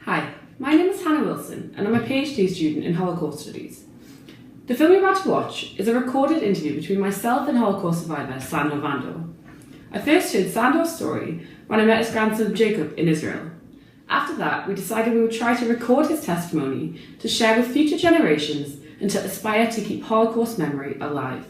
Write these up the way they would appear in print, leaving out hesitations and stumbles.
Hi, my name is Hannah Wilson and I'm a PhD student in Holocaust Studies. The film you're about to watch is a recorded interview between myself and Holocaust survivor Sandor Vandor. I first heard Sandor's story when I met his grandson Jacob in Israel. After that, we decided we would try to record his testimony to share with future generations and to aspire to keep Holocaust memory alive.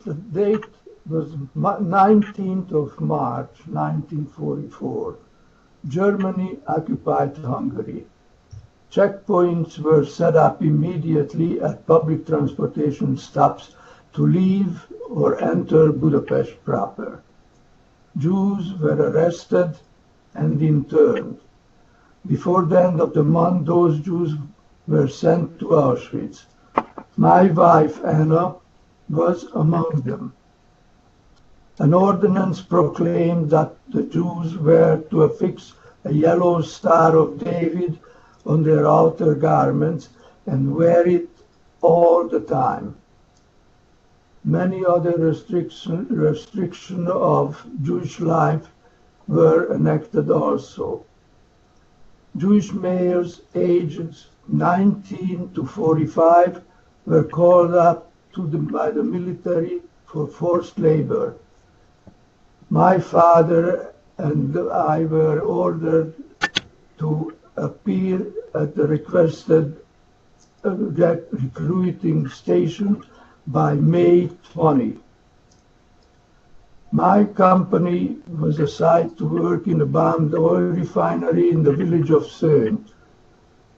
The date was 19th of March 1944. Germany occupied Hungary. Checkpoints were set up immediately at public transportation stops to leave or enter Budapest proper. Jews were arrested and interned. Before the end of the month, those Jews were sent to Auschwitz. My wife, Anna, was among them. An ordinance proclaimed that the Jews were to affix a yellow Star of David on their outer garments and wear it all the time. Many other restrictions of Jewish life were enacted also. Jewish males aged 19 to 45 were called up by the military for forced labor. My father and I were ordered to appear at the requested recruiting station by May 20. My company was assigned to work in a bombed oil refinery in the village of Szőn.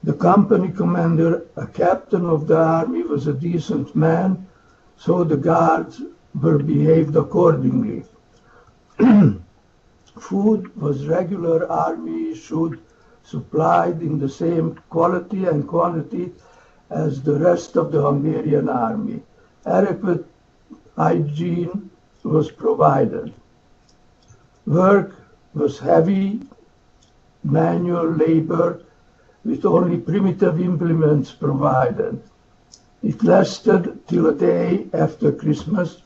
The company commander, a captain of the army, was a decent man, so the guards were behaved accordingly. Food was regular army issued, supplied in the same quality and quantity as the rest of the Hungarian army. Adequate hygiene was provided. Work was heavy, manual labor, with only primitive implements provided. It lasted till a day after Christmas.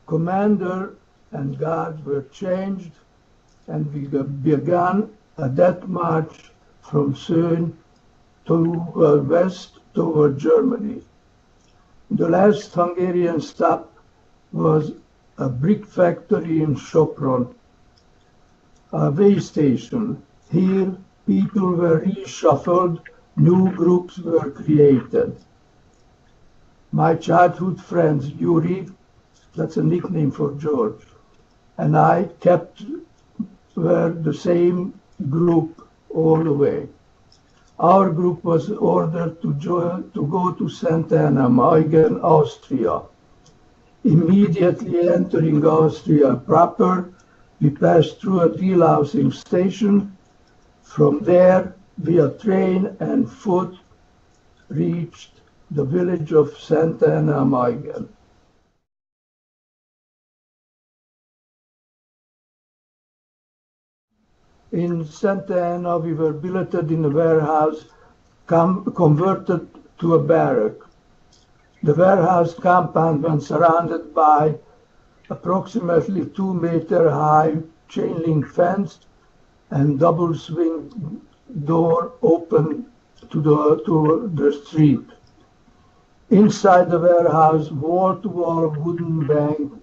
Commander and guards were changed, and we began a death march from Szőn to west toward Germany. The last Hungarian stop was a brick factory in Sopron, a way station. Here, people were reshuffled, new groups were created. My childhood friends, Yuri, that's a nickname for George, and I were the same group all the way. Our group was ordered to go to Ana Miguel, Austria. Immediately entering Austria proper, we passed through a delousing station. From there, via train and foot, reached the village of Ana Miguel. In Santa Ana, we were billeted in a warehouse converted to a barrack. The warehouse compound was surrounded by approximately 2-meter high chain link fence and double swing door open to the street. Inside the warehouse, wall-to-wall wooden bank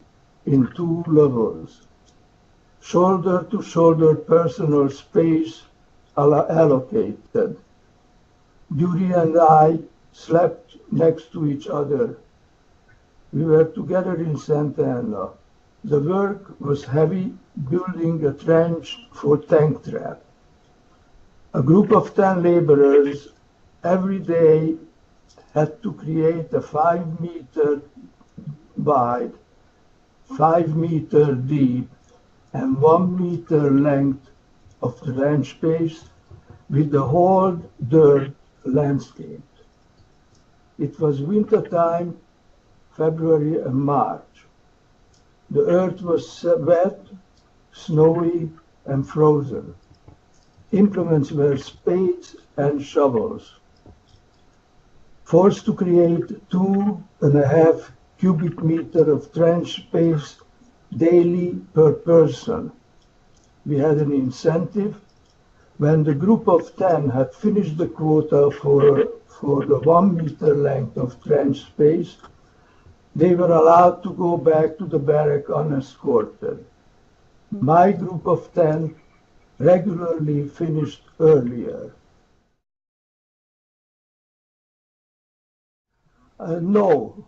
in 2 levels. Shoulder-to-shoulder personal space allocated. Yuri and I slept next to each other. We were together in Santa Ana. The work was heavy, building a trench for tank trap. A group of 10 laborers every day had to create a 5-meter wide, 5-meter deep, and 1-meter length of the trench space with the whole dirt landscape. It was winter time, February and March. The earth was wet, snowy, and frozen. Implements were spades and shovels. forced to create 2.5 cubic meter of trench space daily per person. We had an incentive. When the group of 10 had finished the quota for the 1 meter length of trench space, they were allowed to go back to the barrack unescorted. My group of 10 regularly finished earlier. No,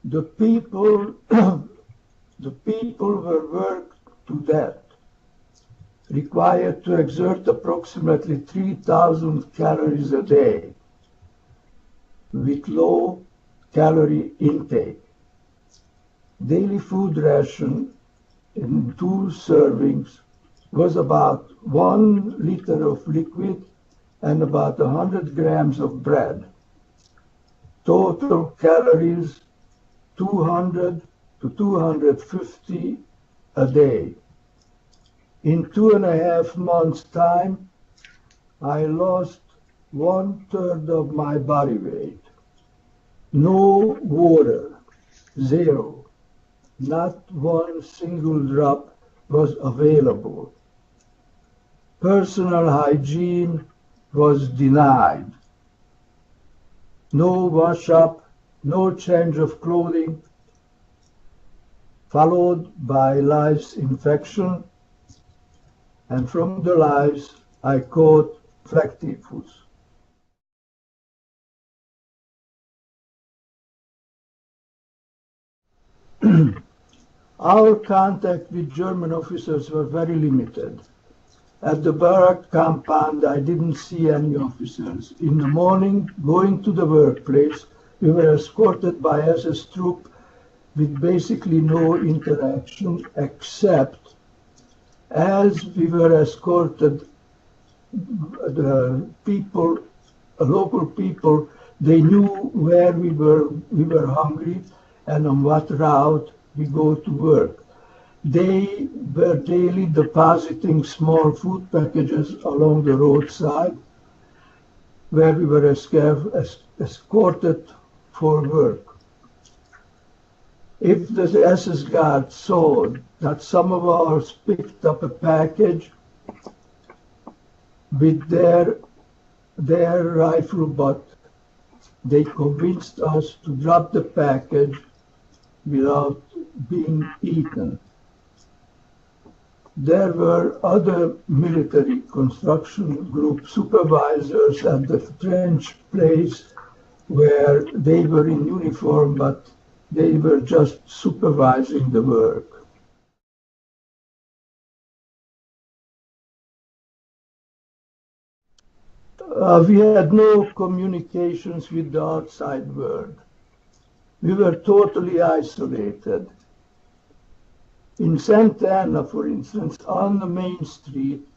the people, the people were worked to death, required to exert approximately 3,000 calories a day with low calorie intake. Daily food ration in 2 servings was about 1 liter of liquid and about 100 grams of bread. Total calories 200 to 250 a day. In 2.5 months' time, I lost 1/3 of my body weight. No water, zero. Not one single drop was available. Personal hygiene was denied. No wash-up, no change of clothing, followed by lice infection, and from the lice I caught flak typhus. Our contact with German officers were very limited. At the barrack compound, I didn't see any officers. In the morning, going to the workplace, we were escorted by SS troop with basically no interaction, except as we were escorted, the people, local people, they knew where we were hungry and on what route we go to work. They were daily depositing small food packages along the roadside where we were escorted for work. If the SS guard saw that some of ours picked up a package with their rifle butt, they convinced us to drop the package without being eaten. There were other military construction group supervisors at the trench place where they were in uniform, but they were just supervising the work. We had no communications with the outside world. We were totally isolated. In Santa Ana, for instance, on the main street,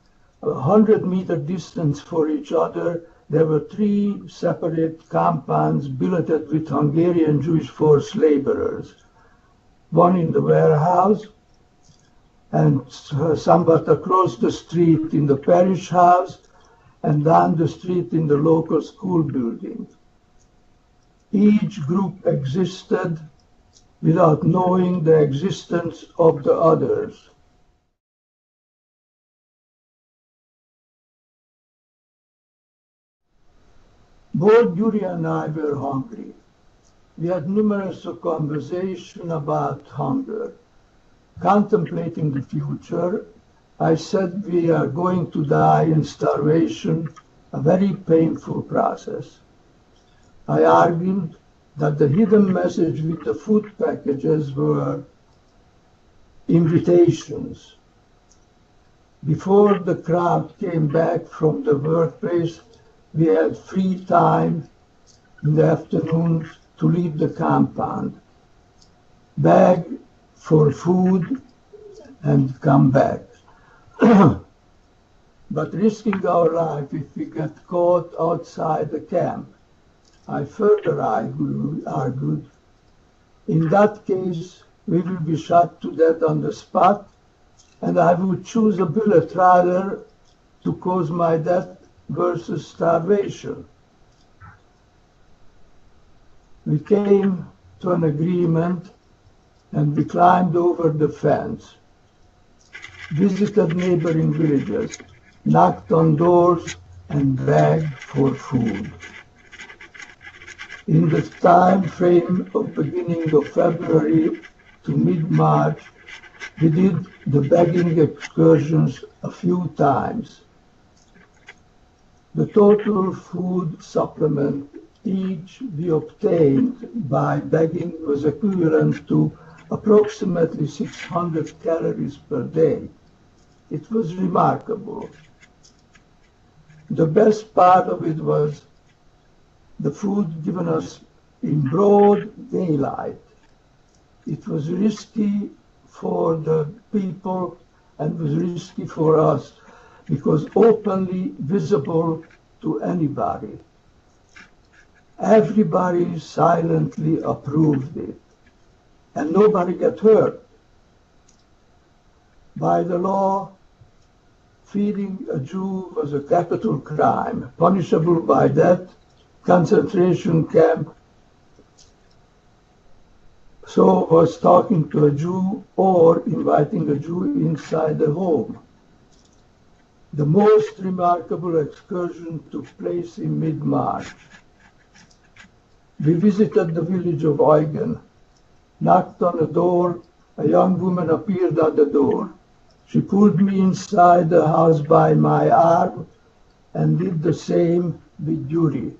100-meter distance for each other, there were 3 separate compounds billeted with Hungarian Jewish forced laborers. One in the warehouse, and somewhat across the street in the parish house, and down the street in the local school building. Each group existed without knowing the existence of the others. Both Yuri and I were hungry. We had numerous conversations about hunger. Contemplating the future, I said we are going to die in starvation, a very painful process. I argued that the hidden message with the food packages were invitations. Before the crowd came back from the workplace, we had free time in the afternoons to leave the compound, beg for food, and come back. But risking our life if we get caught outside the camp, I further argued, in that case, we will be shot to death on the spot, and I would choose a bullet rather to cause my death versus starvation. We came to an agreement and we climbed over the fence, visited neighboring villages, knocked on doors and begged for food. In the time frame of beginning of February to mid-March, we did the begging excursions a few times. The total food supplement each we obtained by begging was equivalent to approximately 600 calories per day. It was remarkable. The best part of it was the food given us in broad daylight. It was risky for the people and was risky for us because openly visible to anybody. Everybody silently approved it, and nobody got hurt. By the law, feeding a Jew was a capital crime, punishable by death, concentration camp. So was talking to a Jew or inviting a Jew inside the home. The most remarkable excursion took place in mid-March. We visited the village of Eugen, knocked on a door. A young woman appeared at the door. She pulled me inside the house by my arm and did the same with Yuri.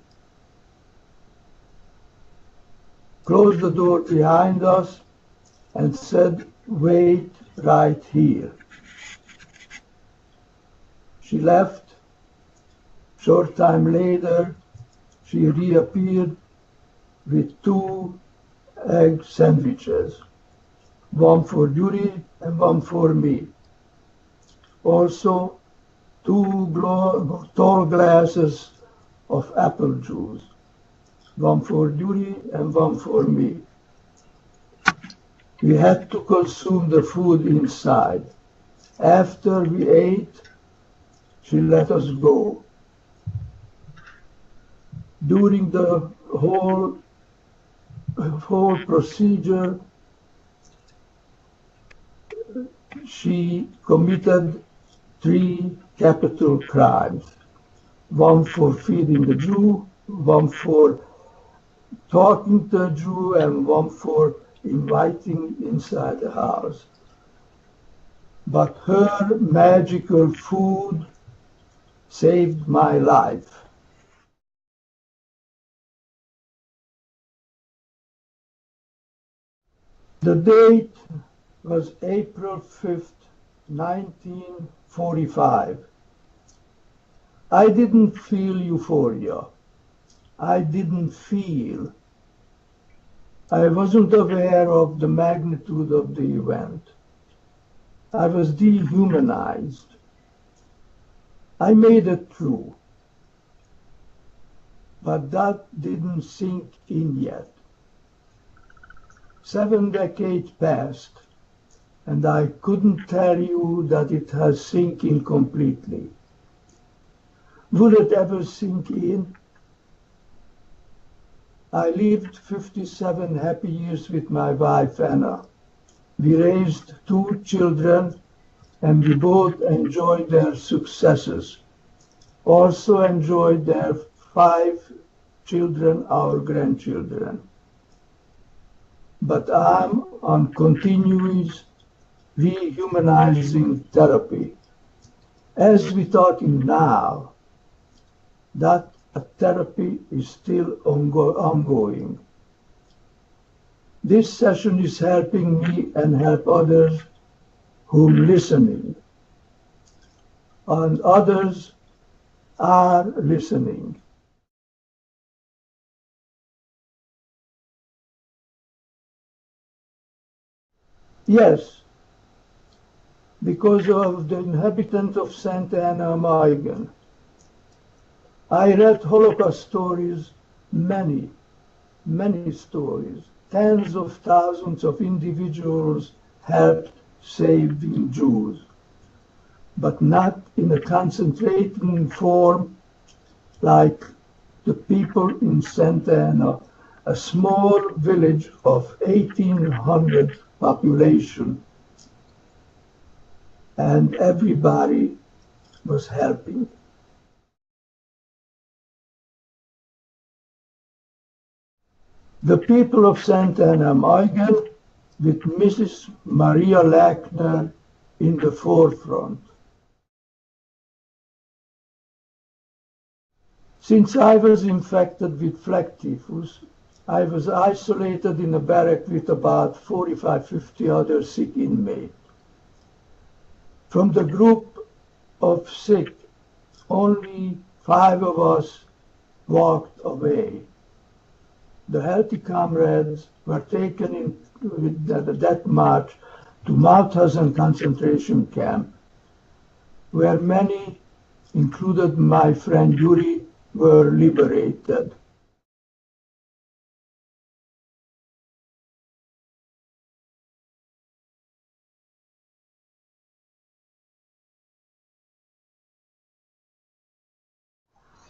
Closed the door behind us and said, "Wait right here." She left. Short time later, she reappeared with 2 egg sandwiches, one for Yuri and one for me. Also, 2 tall glasses of apple juice, one for Yuri and one for me. We had to consume the food inside. After we ate, she let us go. During the whole procedure, she committed 3 capital crimes. One for feeding the Jew, one for talking to a Jew, and one for inviting inside the house. But her magical food saved my life. The date was April 5th, 1945. I didn't feel euphoria. I didn't feel. I wasn't aware of the magnitude of the event. I was dehumanized. I made it through. But that didn't sink in yet. 7 decades passed, and I couldn't tell you that it has sunk in completely. Will it ever sink in? I lived 57 happy years with my wife, Anna. We raised 2 children, and we both enjoyed their successes. Also enjoyed their 5 children, our grandchildren. But I'm on continuous rehumanizing therapy. As we're talking now, that therapy is still ongoing. This session is helping me and help others who are listening. And others are listening. Yes, because of the inhabitant of Santa Ana Miguel. I read Holocaust stories, many stories. Tens of thousands of individuals helped saving Jews, but not in a concentrating form like the people in Santa Ana. a small village of 1,800 population, and everybody was helping. The people of St. Ana Miguel, with Mrs. Maria Lackner in the forefront. Since I was infected with flag typhus, I was isolated in a barrack with about 45-50 other sick inmates. From the group of sick, only 5 of us walked away. The healthy comrades were taken in with the death march to Mauthausen concentration camp, where many, included my friend Yuri, were liberated.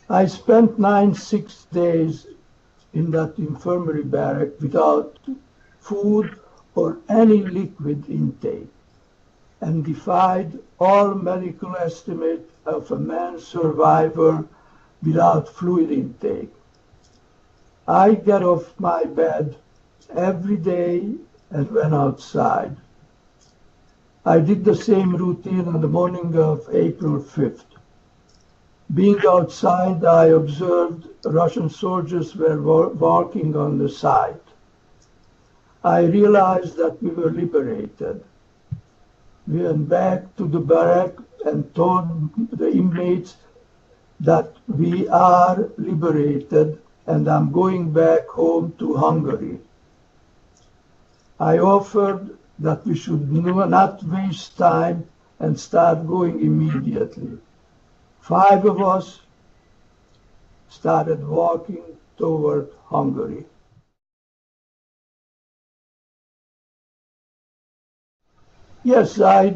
I spent 6 days in that infirmary barrack without food or any liquid intake, and defied all medical estimate of a man survivor without fluid intake. I got off my bed every day and went outside. I did the same routine on the morning of April 5th. Being outside, I observed Russian soldiers were walking on the site. I realized that we were liberated. We went back to the barrack and told the inmates that we are liberated and I'm going back home to Hungary. I offered that we should not waste time and start going immediately. 5 of us started walking toward Hungary. Yes, I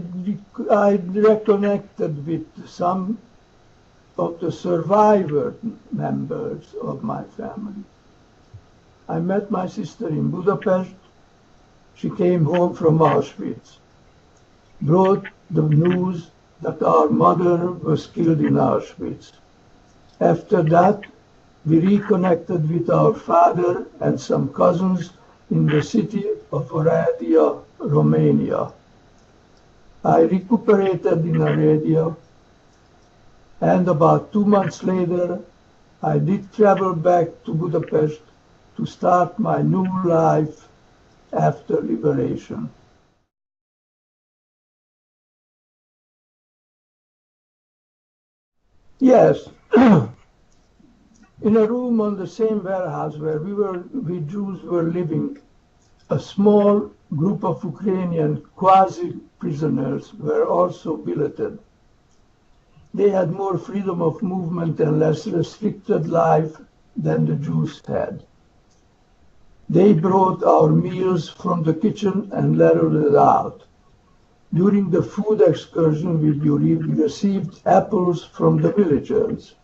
reconnected with some of the survivor members of my family. I met my sister in Budapest. She came home from Auschwitz, brought the news that our mother was killed in Auschwitz. After that, we reconnected with our father and some cousins in the city of Oradea, Romania. I recuperated in Oradea, and about 2 months later, I did travel back to Budapest to start my new life after liberation. Yes, in a room on the same warehouse where we Jews were living, a small group of Ukrainian quasi-prisoners were also billeted. They had more freedom of movement and less restricted life than the Jews had. They brought our meals from the kitchen and lettered it out. During the food excursion with Yuri, we received apples from the villagers.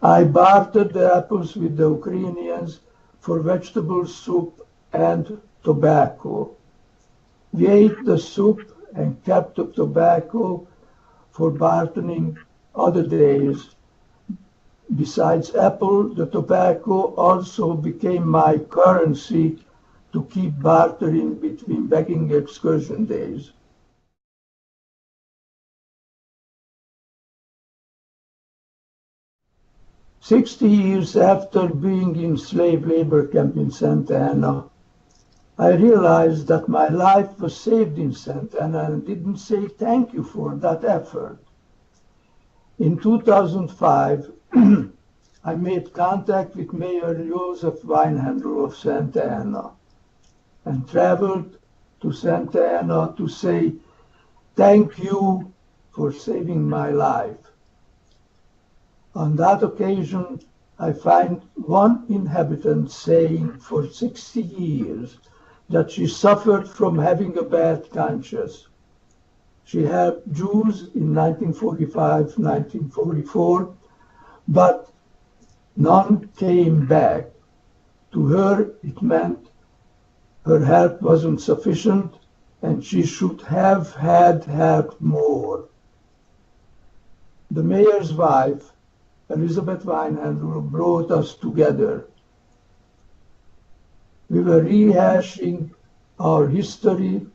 I bartered the apples with the Ukrainians for vegetable soup and tobacco. We ate the soup and kept the tobacco for bartering other days. Besides apple, the tobacco also became my currency to keep bartering between begging excursion days. "60 years after being in slave labor camp in Santa Ana, I realized that my life was saved in Santa Ana and didn't say thank you for that effort. In 2005, I made contact with Mayor Joseph Weinhandel of Santa Ana and traveled to Santa Ana to say thank you for saving my life. On that occasion, I find one inhabitant saying for 60 years that she suffered from having a bad conscience. She helped Jews in 1945, 1944, but none came back To her, it meant her help wasn't sufficient and she should have had help more. The mayor's wife, Elizabeth Weinhandel, brought us together. We were rehashing our history,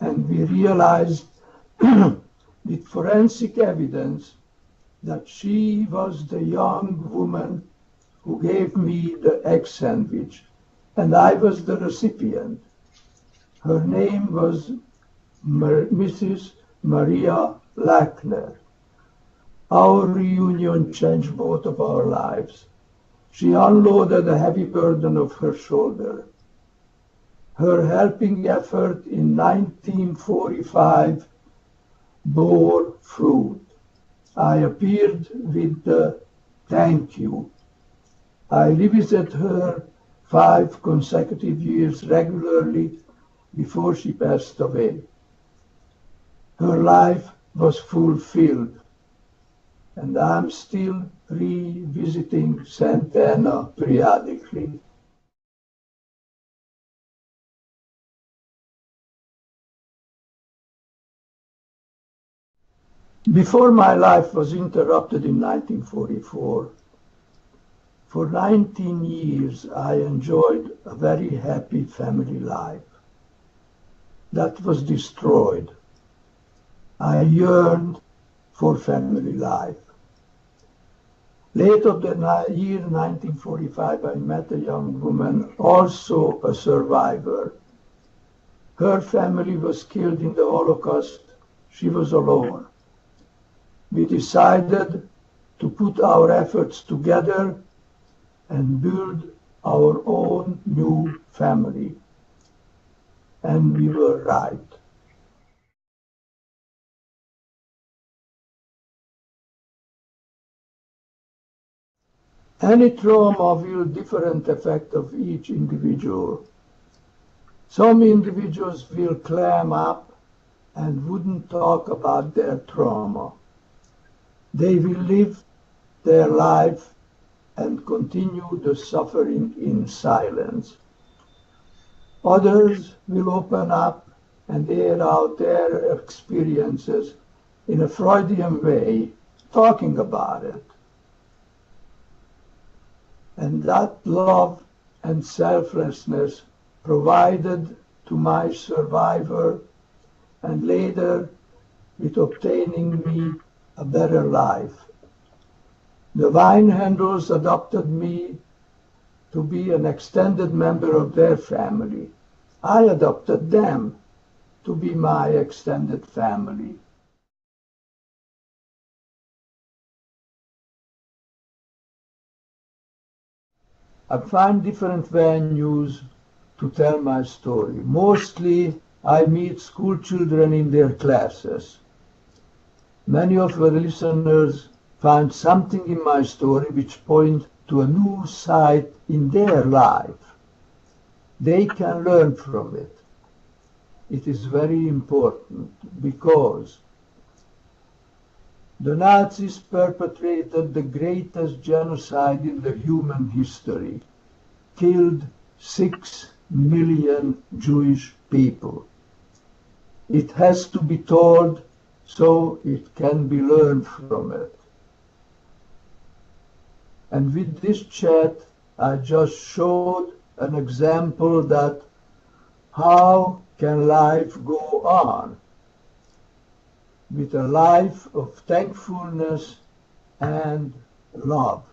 and we realized with forensic evidence that she was the young woman who gave me the egg sandwich, and I was the recipient. Her name was Mrs. Maria Lackner. Our reunion changed both of our lives. She unloaded a heavy burden off her shoulder. Her helping effort in 1945 bore fruit. I appeared with the thank you. I revisited her 5 consecutive years regularly before she passed away. Her life was fulfilled, and I'm still revisiting Santana periodically. Before my life was interrupted in 1944, for 19 years I enjoyed a very happy family life. That was destroyed. I yearned for family life. Late of the year 1945, I met a young woman, also a survivor. Her family was killed in the Holocaust. She was alone. We decided to put our efforts together and build our own new family. And we were right. Any trauma will different effect of each individual. Some individuals will clam up and wouldn't talk about their trauma. They will live their life and continue the suffering in silence. Others will open up and air out their experiences in a Freudian way, talking about it. And that love and selflessness provided to my survivor, and later with obtaining me a better life. The Weinhandels adopted me to be an extended member of their family. I adopted them to be my extended family. I find different venues to tell my story. Mostly I meet school children in their classes. Many of the listeners find something in my story which points to a new side in their life. They can learn from it. It is very important because the Nazis perpetrated the greatest genocide in the human history, killed 6 million Jewish people. It has to be told so it can be learned from it. And with this chat, I just showed an example that how can life go on with a life of thankfulness and love.